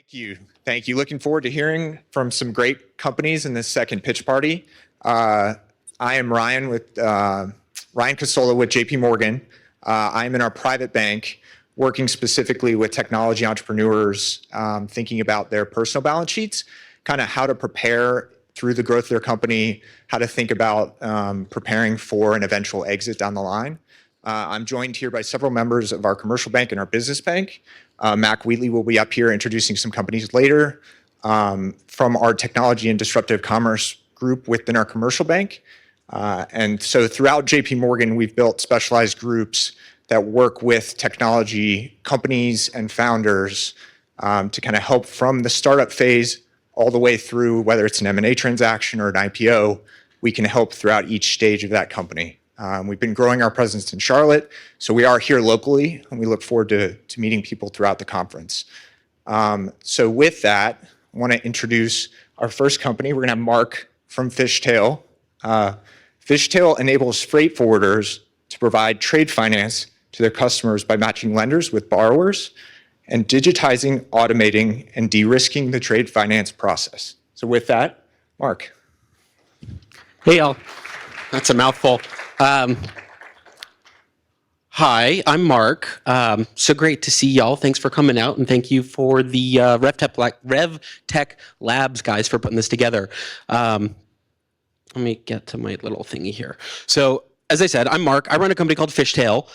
Thank you. Thank you. Looking forward to hearing from some great companies in this second pitch party. I am Ryan Casola with JP Morgan. I'm in our private bank working specifically with technology entrepreneurs, thinking about their personal balance sheets, kind of how to prepare through the growth of their company, how to think about preparing for an eventual exit down the line. I'm joined here by several members of our commercial bank and our business bank. Mac Wheatley will be up here introducing some companies later from our technology and disruptive commerce group within our commercial bank. And so throughout JP Morgan, we've built specialized groups that work with technology companies and founders to kind of help from the startup phase all the way through, whether it's an M&A transaction or an IPO, we can help throughout each stage of that company. We've been growing our presence in Charlotte, so we are here locally, and we look forward to meeting people throughout the conference. So with that, I want to introduce our first company. We're going to have Mark from Fishtail. Fishtail enables freight forwarders to provide trade finance to their customers by matching lenders with borrowers and digitizing, automating, and de-risking the trade finance process. So with that, Mark. Hey, y'all. That's a mouthful. Hi, I'm Mark. So great to see y'all. Thanks for coming out, and thank you for the RevTech Labs guys for putting this together. Let me get to my little thingy here. So, as I said, I'm Mark. I run a company called Fishtail.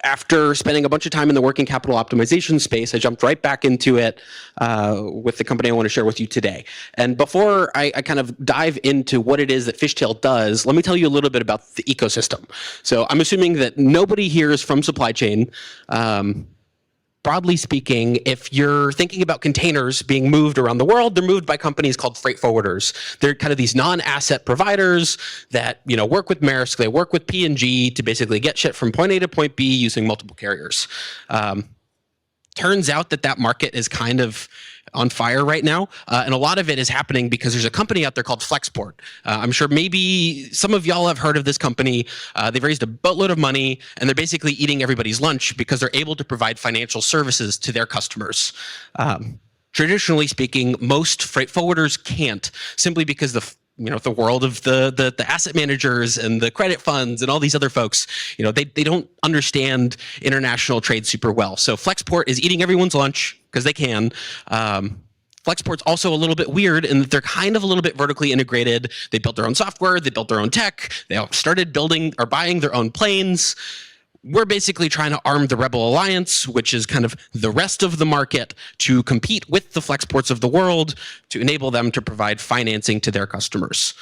After spending a bunch of time in the working capital optimization space, I jumped right back into it with the company I want to share with you today. And before I kind of dive into what it is that Fishtail does, let me tell you a little bit about the ecosystem. So I'm assuming that nobody here is from supply chain. Broadly speaking, if you're thinking about containers being moved around the world, they're moved by companies called freight forwarders. They're kind of these non-asset providers that work with Maersk, they work with P&G to basically get shit from point A to point B using multiple carriers. Turns out that market is kind of on fire right now, and a lot of it is happening because there's a company out there called Flexport. I'm sure maybe some of y'all have heard of this company. They've raised a boatload of money, and they're basically eating everybody's lunch because they're able to provide financial services to their customers. Traditionally speaking, most freight forwarders can't, simply because the world of the asset managers and the credit funds and all these other folks, they don't understand international trade super well. So Flexport is eating everyone's lunch because they can. Flexport's also a little bit weird in that they're kind of a little bit vertically integrated. They built their own software, they built their own tech, they started building or buying their own planes. We're basically trying to arm the Rebel Alliance, which is kind of the rest of the market, to compete with the Flexports of the world to enable them to provide financing to their customers.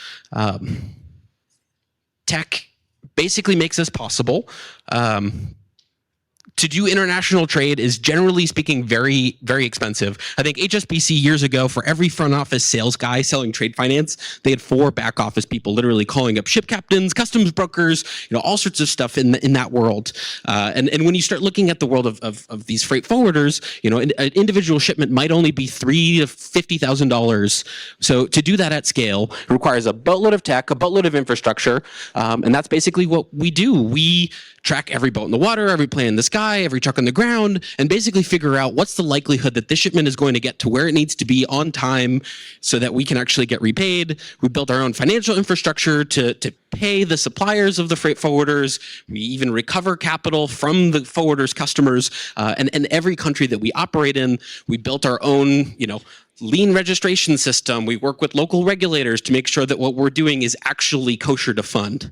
Tech basically makes this possible. To do international trade is, generally speaking, very, very expensive. I think HSBC years ago, for every front office sales guy selling trade finance, they had 4 back office people literally calling up ship captains, customs brokers, all sorts of stuff in that world. And when you start looking at the world of these freight forwarders, an individual shipment might only be $3,000 to $50,000. So to do that at scale requires a boatload of tech, a boatload of infrastructure, and that's basically what we do. We track every boat in the water, every plane in the sky, every truck on the ground, and basically figure out what's the likelihood that this shipment is going to get to where it needs to be on time so that we can actually get repaid. We built our own financial infrastructure to pay the suppliers of the freight forwarders. We even recover capital from the forwarders' customers. And every country that we operate in, we built our own, lean registration system. We work with local regulators to make sure that what we're doing is actually kosher to fund.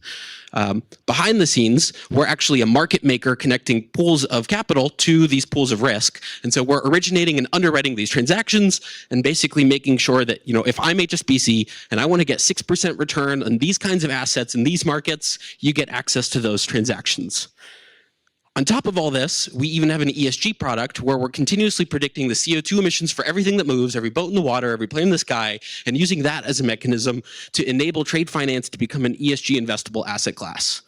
Behind the scenes, we're actually a market maker connecting pools of capital to these pools of risk. And so we're originating and underwriting these transactions and basically making sure that, if I'm HSBC and I want to get 6% return on these kinds of assets in these markets, you get access to those transactions. On top of all this, we even have an ESG product where we're continuously predicting the CO2 emissions for everything that moves, every boat in the water, every plane in the sky, and using that as a mechanism to enable trade finance to become an ESG investable asset class.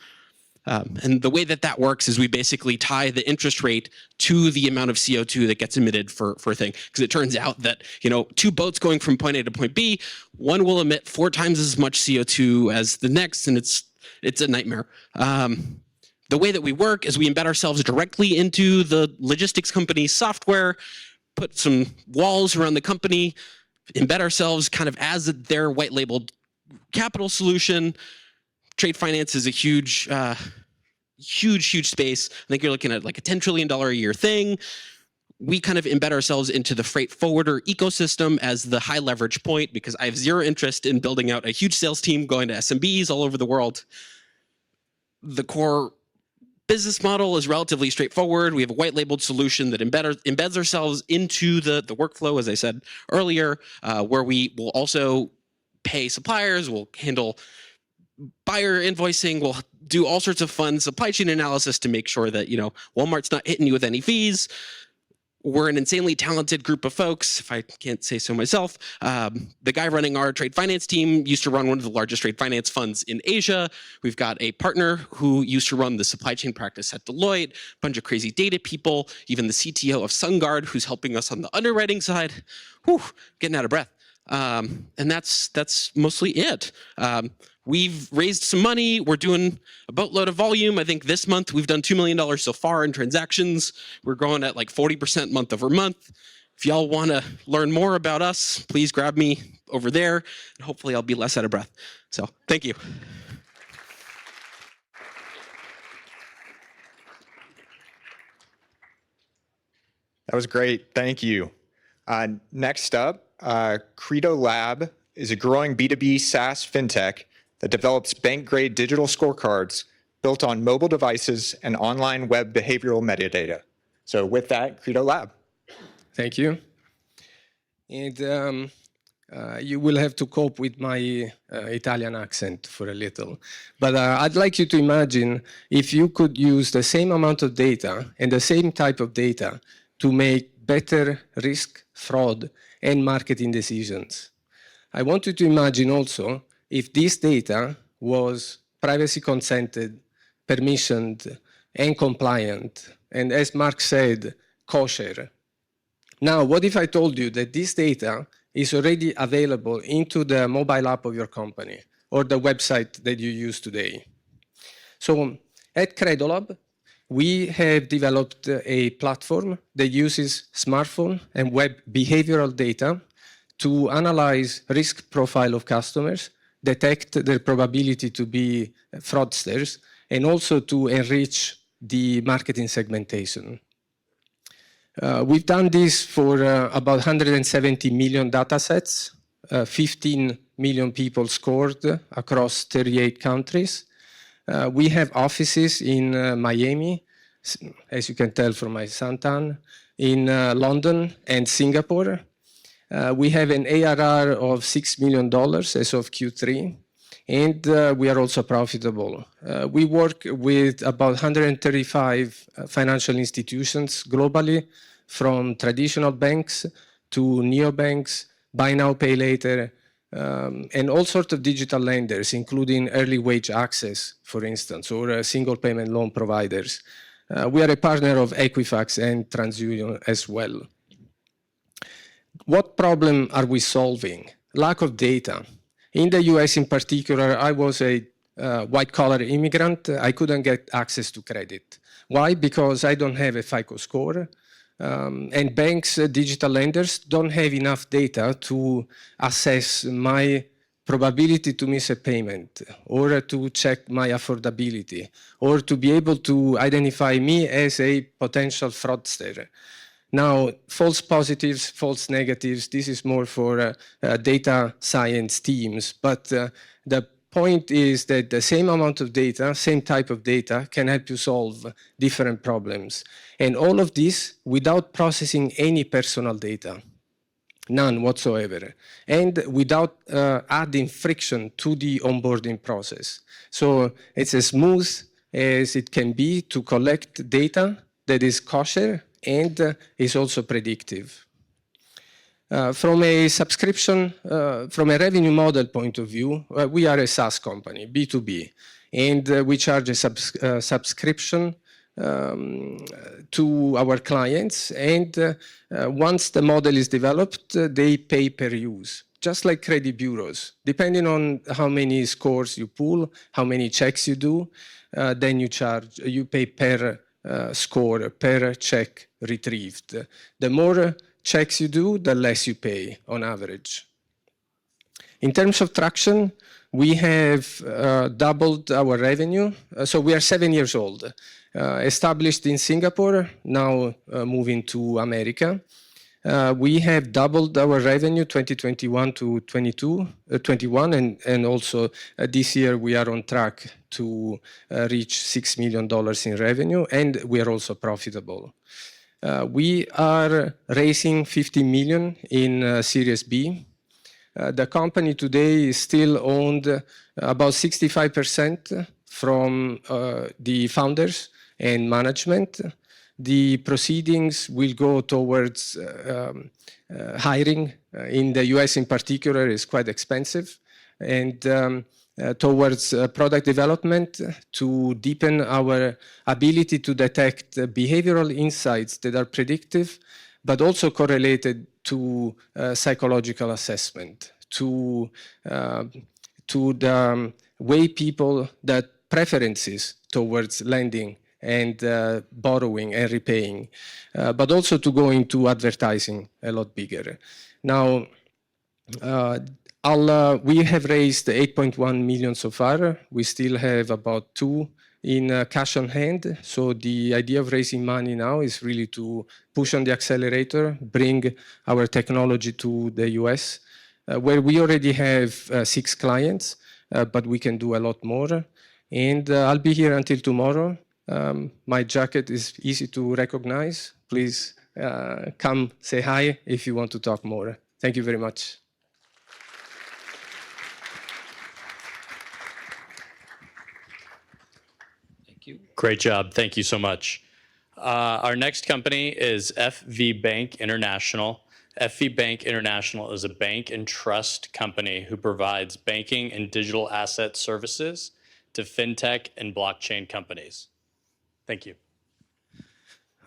And the way that works is we basically tie the interest rate to the amount of CO2 that gets emitted for a thing. Because it turns out that, 2 boats going from point A to point B, one will emit 4 times as much CO2 as the next, and it's a nightmare. The way that we work is we embed ourselves directly into the logistics company's software. put some walls around the company, embed ourselves kind of as their white labeled capital solution. Trade finance is a huge space. I think you're looking at like a $10 trillion a year thing. We kind of embed ourselves into the freight forwarder ecosystem as the high leverage point, because I have zero interest in building out a huge sales team going to SMBs all over the world. The core business model is relatively straightforward. We have a white labeled solution that embeds ourselves into the workflow, as I said earlier, where we will also pay suppliers, we'll handle buyer invoicing, we'll do all sorts of fun supply chain analysis to make sure that, Walmart's not hitting you with any fees. We're an insanely talented group of folks, if I can't say so myself. The guy running our trade finance team used to run one of the largest trade finance funds in Asia. We've got a partner who used to run the supply chain practice at Deloitte, a bunch of crazy data people, even the CTO of SunGard, who's helping us on the underwriting side. Whew, getting out of breath. And that's mostly it. We've raised some money. We're doing a boatload of volume. I think this month we've done $2 million so far in transactions. We're growing at like 40% month over month. If y'all want to learn more about us, please grab me over there, and hopefully I'll be less out of breath. So thank you. That was great. Thank you. Next up, Credo Lab is a growing B2B SaaS fintech that develops bank-grade digital scorecards built on mobile devices and online web behavioral metadata. So with that, Credo Lab. Thank you. And you will have to cope with my Italian accent for a little. But I'd like you to imagine if you could use the same amount of data and the same type of data to make better risk, fraud, and marketing decisions. I want you to imagine also if this data was privacy consented, permissioned, and compliant, and as Mark said, kosher. Now, what if I told you that this data is already available into the mobile app of your company or the website that you use today? So at Credolab, we have developed a platform that uses smartphone and web behavioral data to analyze risk profile of customers, detect their probability to be fraudsters, and also to enrich the marketing segmentation. We've done this for about 170 million data sets, 15 million people scored across 38 countries. We have offices in Miami, as you can tell from my suntan, in London and Singapore. We have an ARR of $6 million as of Q3, and we are also profitable. We work with about 135 financial institutions globally, from traditional banks to neobanks, buy now, pay later, and all sorts of digital lenders, including early wage access, for instance, or single payment loan providers. We are a partner of Equifax and TransUnion as well. What problem are we solving? Lack of data. In the US in particular, I was a white-collar immigrant. I couldn't get access to credit. Why? Because I don't have a FICO score. And banks, digital lenders, don't have enough data to assess my probability to miss a payment, or to check my affordability, or to be able to identify me as a potential fraudster. Now, false positives, false negatives, this is more for data science teams. But the point is that the same amount of data, same type of data, can help you solve different problems. And all of this without processing any personal data, none whatsoever, and without adding friction to the onboarding process. So it's as smooth as it can be to collect data that is kosher and is also predictive. From a subscription, from a revenue model point of view, we are a SaaS company, B2B, and we charge a subscription to our clients, and once the model is developed, they pay per use, just like credit bureaus. Depending on how many scores you pull, how many checks you do, then you pay per score, per check retrieved. The more checks you do, the less you pay on average. In terms of traction, we have doubled our revenue. So we are 7 years old, established in Singapore, now moving to America. We have doubled our revenue 2021 to 21, and also this year we are on track to reach $6 million in revenue, and we are also profitable. We are raising $50 million in Series B. The company today is still owned about 65% from the founders and management. The proceedings will go towards hiring. In the US in particular is quite expensive, and towards product development to deepen our ability to detect behavioral insights that are predictive, but also correlated to psychological assessment, to the way people, that preferences towards lending and borrowing and repaying, but also to go into advertising a lot bigger. Now, we have raised 8.1 million so far. We still have about 2 in cash on hand. So the idea of raising money now is really to push on the accelerator, bring our technology to the US, where we already have 6 clients, but we can do a lot more. And I'll be here until tomorrow. My jacket is easy to recognize. Please come say hi if you want to talk more. Thank you very much. Great job. Thank you so much. Our next company is FV Bank International. FV Bank International is a bank and trust company who provides banking and digital asset services to fintech and blockchain companies. Thank you.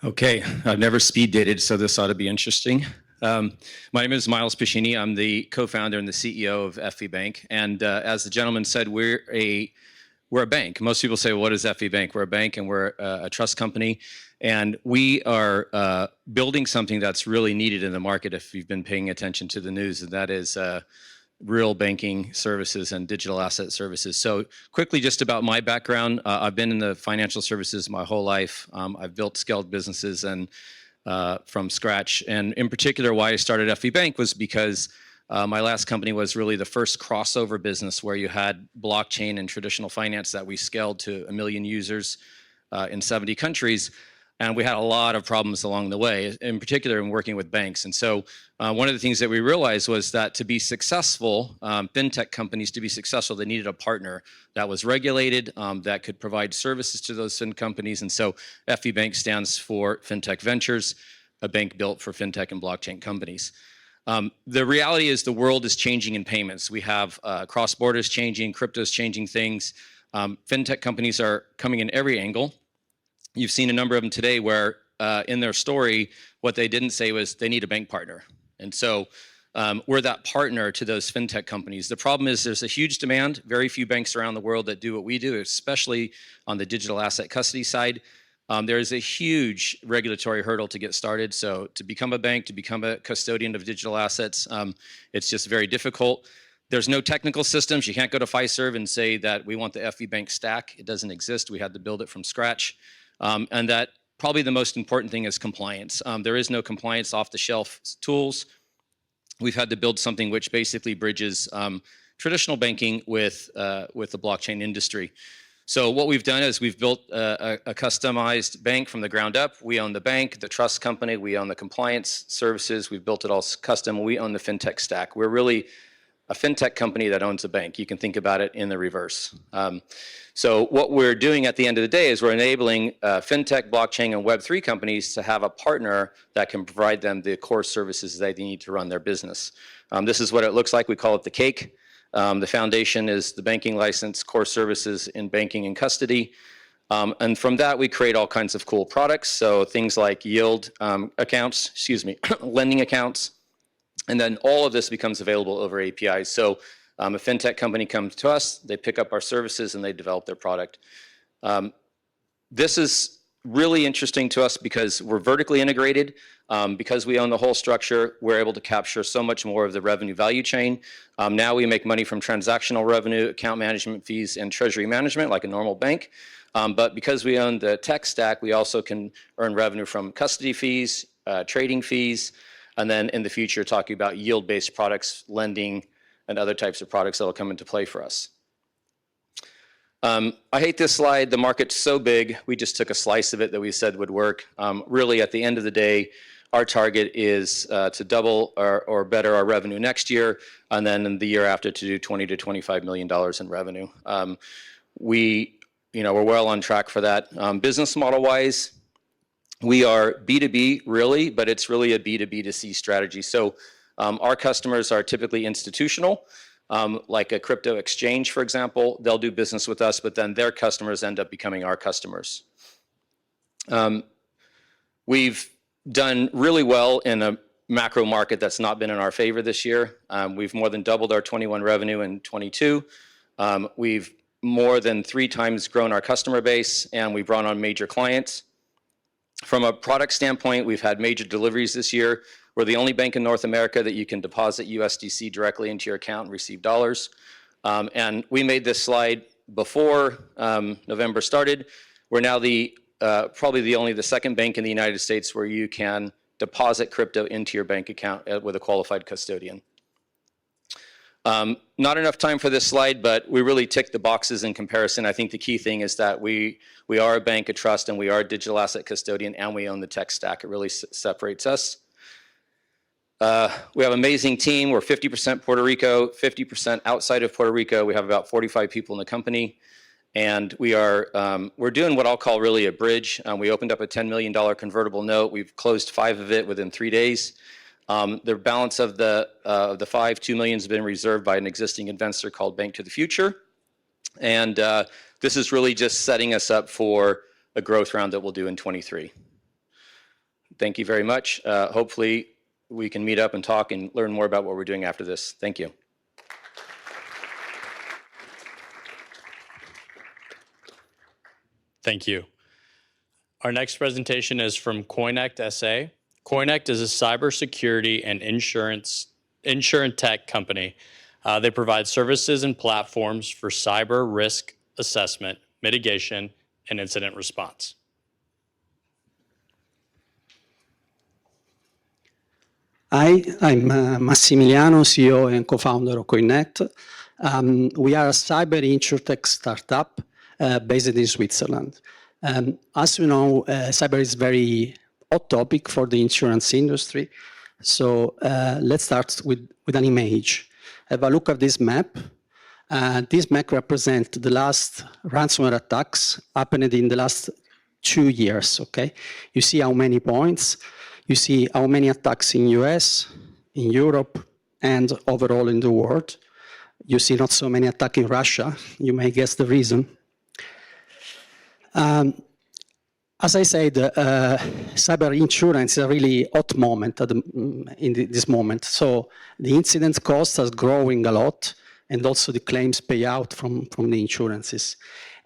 Okay, I've never speed dated, so this ought to be interesting. My name is Miles Piscini. I'm the co-founder and the CEO of FV Bank. And as the gentleman said, we're a bank. Most people say, what is FV Bank? We're a bank and we're a trust company. And we are building something that's really needed in the market if you've been paying attention to the news, and that is real banking services and digital asset services. So quickly, just about my background, I've been in the financial services my whole life. I've built scaled businesses and from scratch. And in particular, why I started FV Bank was because my last company was really the first crossover business where you had blockchain and traditional finance that we scaled to 1 million users in 70 countries. And we had a lot of problems along the way, in particular in working with banks. And so one of the things that we realized was that to be successful, fintech companies to be successful, they needed a partner that was regulated, that could provide services to those fin companies. And so FV Bank stands for Fintech Ventures, a bank built for fintech and blockchain companies. The reality is the world is changing in payments. We have cross-borders changing, crypto is changing things. Fintech companies are coming in every angle. You've seen a number of them today where in their story, what they didn't say was they need a bank partner. And so we're that partner to those fintech companies. The problem is there's a huge demand, very few banks around the world that do what we do, especially on the digital asset custody side. There is a huge regulatory hurdle to get started. So to become a bank, to become a custodian of digital assets, it's just very difficult. There's no technical systems. You can't go to Fiserv and say that we want the FV Bank stack. It doesn't exist. We had to build it from scratch. And that probably the most important thing is compliance. There is no compliance off-the-shelf tools. We've had to build something which basically bridges traditional banking with the blockchain industry. So what we've done is we've built a customized bank from the ground up. We own the bank, the trust company, we own the compliance services. We've built it all custom. We own the fintech stack. We're really a fintech company that owns a bank. You can think about it in the reverse. So what we're doing at the end of the day is we're enabling fintech, blockchain, and Web3 companies to have a partner that can provide them the core services they need to run their business. This is what it looks like. We call it the cake. The foundation is the banking license, core services in banking and custody. And from that, we create all kinds of cool products. So things like yield accounts, lending accounts. And then all of this becomes available over APIs. So a fintech company comes to us, they pick up our services, and they develop their product. This is really interesting to us because we're vertically integrated. Because we own the whole structure, we're able to capture so much more of the revenue value chain. Now we make money from transactional revenue, account management fees, and treasury management like a normal bank. But because we own the tech stack, we also can earn revenue from custody fees, trading fees, and then in the future talking about yield-based products, lending, and other types of products that will come into play for us. I hate this slide. The market's so big. We just took a slice of it that we said would work. Really, at the end of the day, our target is to double or better our revenue next year, and then in the year after to do $20 to $25 million in revenue. We're well on track for that. Business model-wise, we are B2B, really, but it's really a B2B2C strategy. So our customers are typically institutional, like a crypto exchange, for example. They'll do business with us, but then their customers end up becoming our customers. We've done really well in a macro market that's not been in our favor this year. We've more than doubled our 21 revenue in 22. We've more than 3 times grown our customer base, and we've brought on major clients. From a product standpoint, we've had major deliveries this year. We're the only bank in North America that you can deposit USDC directly into your account and receive dollars. And we made this slide before November started. We're now probably only the second bank in the United States where you can deposit crypto into your bank account with a qualified custodian. Not enough time for this slide, but we really tick the boxes in comparison. I think the key thing is that we are a bank of trust, and we are a digital asset custodian, and we own the tech stack. It really separates us. We have an amazing team. We're 50% Puerto Rico, 50% outside of Puerto Rico. We have about 45 people in the company, and we're doing what I'll call really a bridge. We opened up a $10 million convertible note. We've closed 5 of it within 3 days. The balance of the 5, $2 million has been reserved by an existing investor called Bank to the Future. And this is really just setting us up for a growth round that we'll do in 23. Thank you very much. Hopefully we can meet up and talk and learn more about what we're doing after this. Thank you. Thank you. Our next presentation is from Coinect SA. Coinect is a cybersecurity and insurance tech company. They provide services and platforms for cyber risk assessment, mitigation, and incident response. Hi, I'm Massimiliano, CEO and co-founder of Coinect. We are a cyber insurtech startup based in Switzerland. As you know, cyber is very hot topic for the insurance industry. So let's start with an image. Have a look at this map. This map represents the last ransomware attacks happened in the last 2 years, okay? You see how many points, you see how many attacks in US, in Europe, and overall in the world. You see not so many attacks in Russia. You may guess the reason. As I said, cyber insurance is a really hot moment in this moment. So the incident cost is growing a lot, and also the claims payout from the insurances.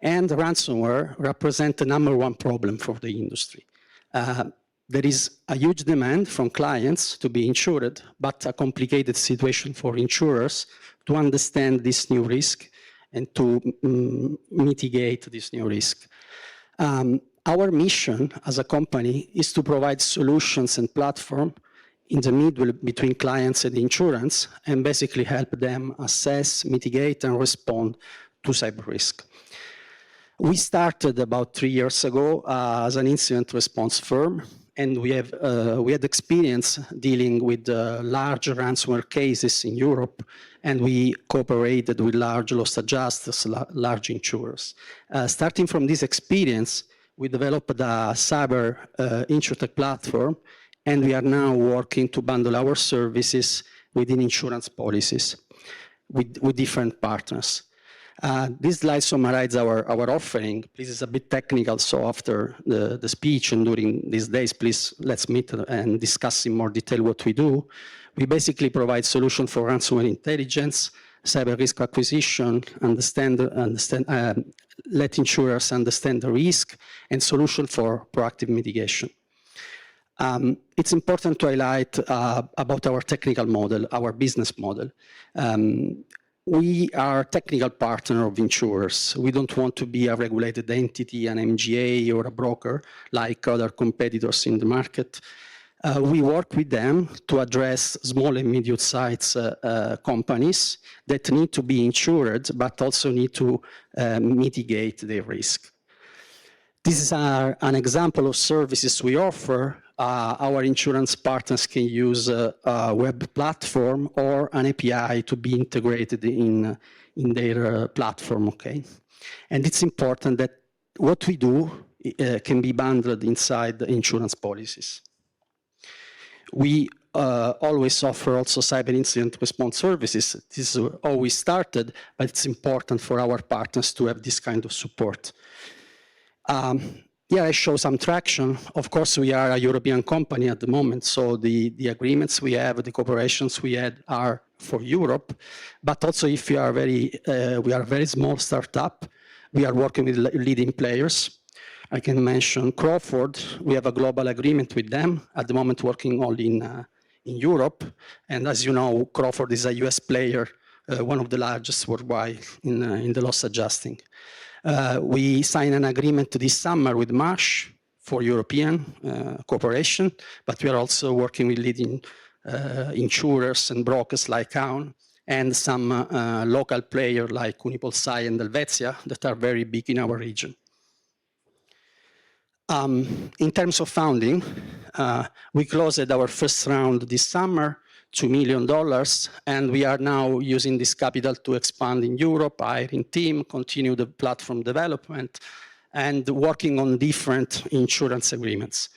And ransomware represents the #1 problem for the industry. There is a huge demand from clients to be insured, but a complicated situation for insurers to understand this new risk and to mitigate this new risk. Our mission as a company is to provide solutions and platform in the middle between clients and insurance, and basically help them assess, mitigate, and respond to cyber risk. We started about 3 years ago as an incident response firm, and we had experience dealing with large ransomware cases in Europe, and we cooperated with large loss adjusters, large insurers. Starting from this experience, we developed a cyber insurtech platform, and we are now working to bundle our services within insurance policies with different partners. This slide summarizes our offering. This is a bit technical, so after the speech and during these days, please let's meet and discuss in more detail what we do. We basically provide solutions for ransomware intelligence, cyber risk acquisition, let insurers understand the risk, and solution for proactive mitigation. It's important to highlight about our technical model, our business model. We are a technical partner of insurers. We don't want to be a regulated entity, an MGA or a broker like other competitors in the market. We work with them to address small and medium-sized companies that need to be insured, but also need to mitigate their risk. This is an example of services we offer. Our insurance partners can use a web platform or an API to be integrated in their platform, okay? And it's important that what we do can be bundled inside the insurance policies. We always offer also cyber incident response services. This is how we started, but it's important for our partners to have this kind of support. Here I show some traction. Of course, we are a European company at the moment, so the agreements we have, the cooperations we had are for Europe. But also, if we are a very small startup, we are working with leading players. I can mention Crawford. We have a global agreement with them, at the moment working only in Europe. And as you know, Crawford is a US player, one of the largest worldwide in the loss adjusting. We signed an agreement this summer with Marsh for European cooperation, but we are also working with leading insurers and brokers like Aon and some local players like UnipolSai and Helvetia that are very big in our region. In terms of funding, we closed our first round this summer, $2 million, and we are now using this capital to expand in Europe, hiring team, continue the platform development, and working on different insurance agreements.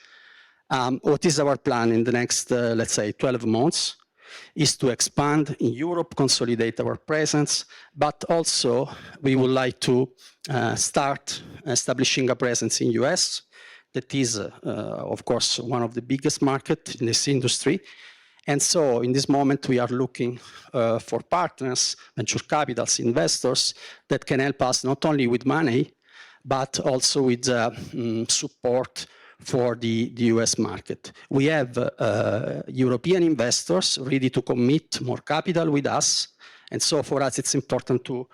What is our plan in the next, let's say, 12 months? Is to expand in Europe, consolidate our presence, but also we would like to start establishing a presence in US. That is, of course, one of the biggest markets in this industry. And so in this moment, we are looking for partners, venture capitals, investors that can help us not only with money, but also with support for the US market. We have European investors ready to commit more capital with us. And so for us, it's important to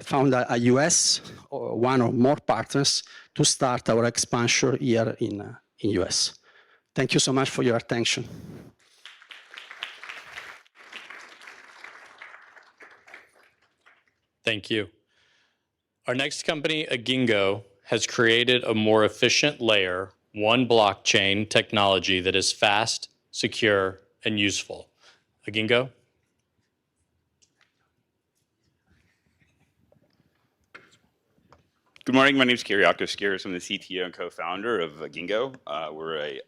found a US or one or more partners to start our expansion here in US. Thank you so much for your attention. Thank you. Our next company, Agingo, has created a more efficient layer, one blockchain technology that is fast, secure, and useful. Agingo? Good morning. My name is Kyriakos Skiris. I'm the CTO and co-founder of Agingo. We're a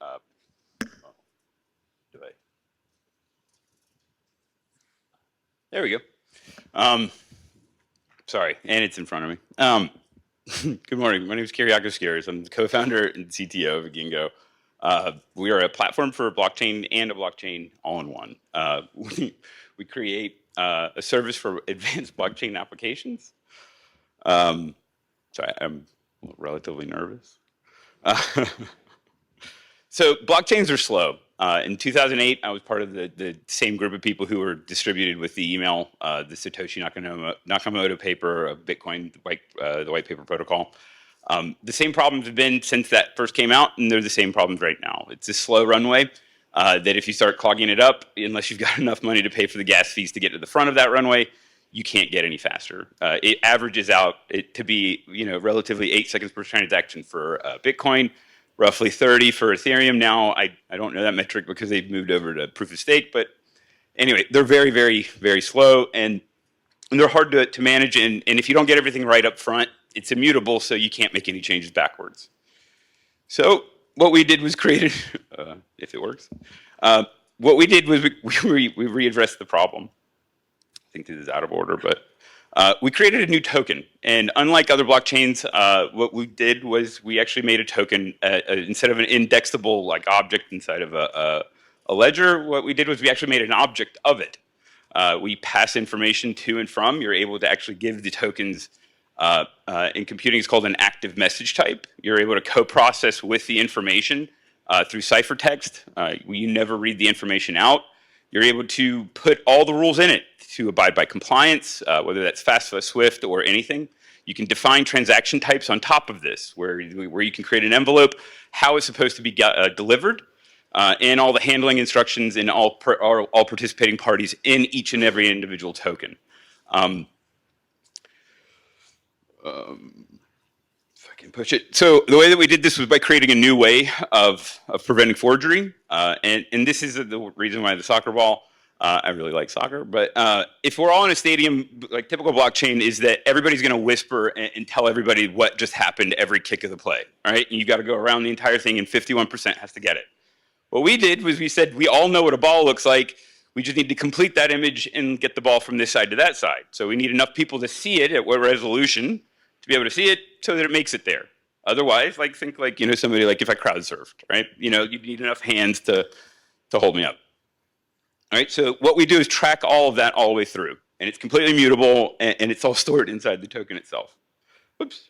there we go. Sorry, and it's in front of me. Good morning. My name is Kyriakos Skiris. I'm the co-founder and CTO of Agingo. We are a platform for blockchain and a blockchain all-in-one. We create a service for advanced blockchain applications. Sorry, I'm relatively nervous. So blockchains are slow. In 2008, I was part of the same group of people who were distributed with the email, the Satoshi Nakamoto paper of Bitcoin, the white paper protocol. The same problems have been since that first came out, and they're the same problems right now. It's a slow runway that if you start clogging it up, unless you've got enough money to pay for the gas fees to get to the front of that runway, you can't get any faster. It averages out to be, relatively 8 seconds per transaction for Bitcoin, roughly 30 for Ethereum. Now, I don't know that metric because they've moved over to proof of stake, but anyway, they're very, very, very slow, and they're hard to manage, and if you don't get everything right up front, it's immutable, so you can't make any changes backwards. So what we did was created, if it works, what we did was we readdressed the problem. I think this is out of order, but we created a new token. And unlike other blockchains, what we did was we actually made a token instead of an indexable object inside of a ledger. What we did was we actually made an object of it. We pass information to and from. You're able to actually give the tokens. In computing, it's called an active message type. You're able to co-process with the information through ciphertext. You never read the information out. You're able to put all the rules in it to abide by compliance, whether that's FAFSA, SWIFT, or anything. You can define transaction types on top of this, where you can create an envelope, how it's supposed to be delivered, and all the handling instructions in all participating parties in each and every individual token. If I can push it. So the way that we did this was by creating a new way of preventing forgery. And this is the reason why the soccer ball, I really like soccer, but if we're all in a stadium, like typical blockchain is that everybody's going to whisper and tell everybody what just happened every kick of the play, all right? And you got to go around the entire thing and 51% has to get it. What we did was we said, we all know what a ball looks like. We just need to complete that image and get the ball from this side to that side. So we need enough people to see it at what resolution to be able to see it so that it makes it there. Otherwise, like think like, you know, somebody like if I crowd surfed, right? You know, you need enough hands to hold me up. All right, so what we do is track all of that all the way through. And it's completely mutable and it's all stored inside the token itself. Whoops.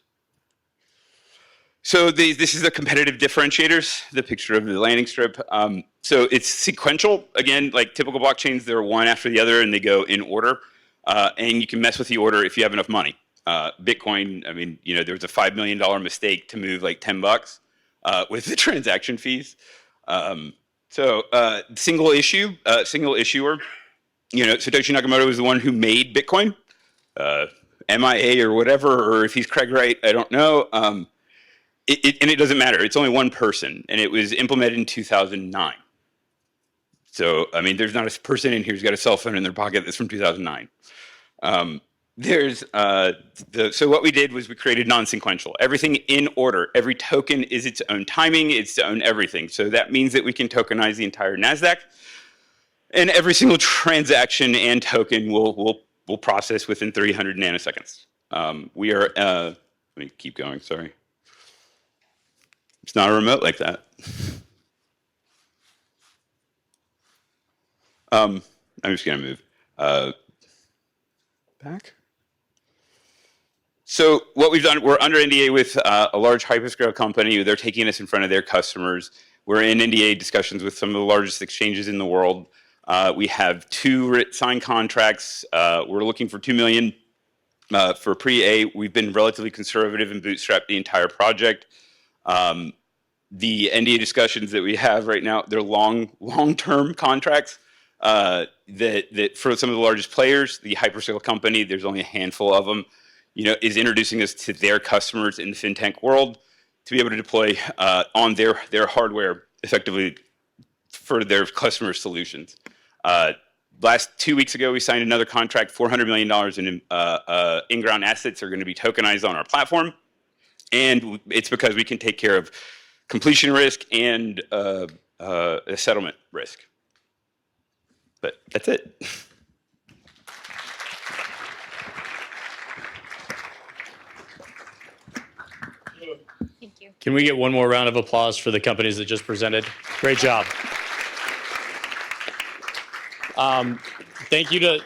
So this is the competitive differentiators, the picture of the landing strip. So it's sequential. Again, like typical blockchains, they're one after the other and they go in order. And you can mess with the order if you have enough money. Bitcoin, I mean, you know, there was a $5 million mistake to move like $10 with the transaction fees. Single issuer, you know, Satoshi Nakamoto was the one who made Bitcoin. MIA or whatever, or if he's Craig Wright, I don't know. And it doesn't matter. It's only one person, and it was implemented in 2009. So, I mean, there's not a person in here who's got a cell phone in their pocket that's from 2009. So what we did was we created non-sequential. Everything in order. Every token is its own timing, its own everything. So that means that we can tokenize the entire NASDAQ, and every single transaction and token will process within 300 nanoseconds. We are, let me keep going, sorry. It's not a remote like that. I'm just gonna move back. So what we've done, we're under NDA with a large hyperscale company. They're taking us in front of their customers. We're in NDA discussions with some of the largest exchanges in the world. We have 2 signed contracts. We're looking for $2 million for pre-A. We've been relatively conservative and bootstrapped the entire project. The NDA discussions that we have right now, they're long-term contracts that for some of the largest players, the hyperscale company, there's only a handful of them, you know, is introducing us to their customers in the fintech world to be able to deploy on their hardware effectively for their customer solutions. Last 2 weeks ago, we signed another contract, $400 million in in-ground assets are going to be tokenized on our platform. And it's because we can take care of completion risk and a settlement risk. But that's it. Thank you. Can we get one more round of applause for the companies that just presented? Great job. Thank you to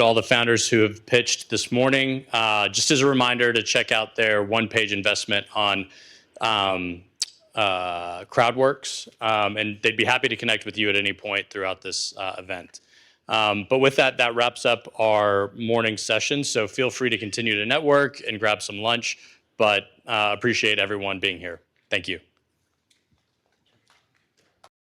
all the founders who have pitched this morning. Just as a reminder to check out their one-page investment on Crowdworks, and they'd be happy to connect with you at any point throughout this event. But with that, that wraps up our morning session. So feel free to continue to network and grab some lunch, but appreciate everyone being here. Thank you.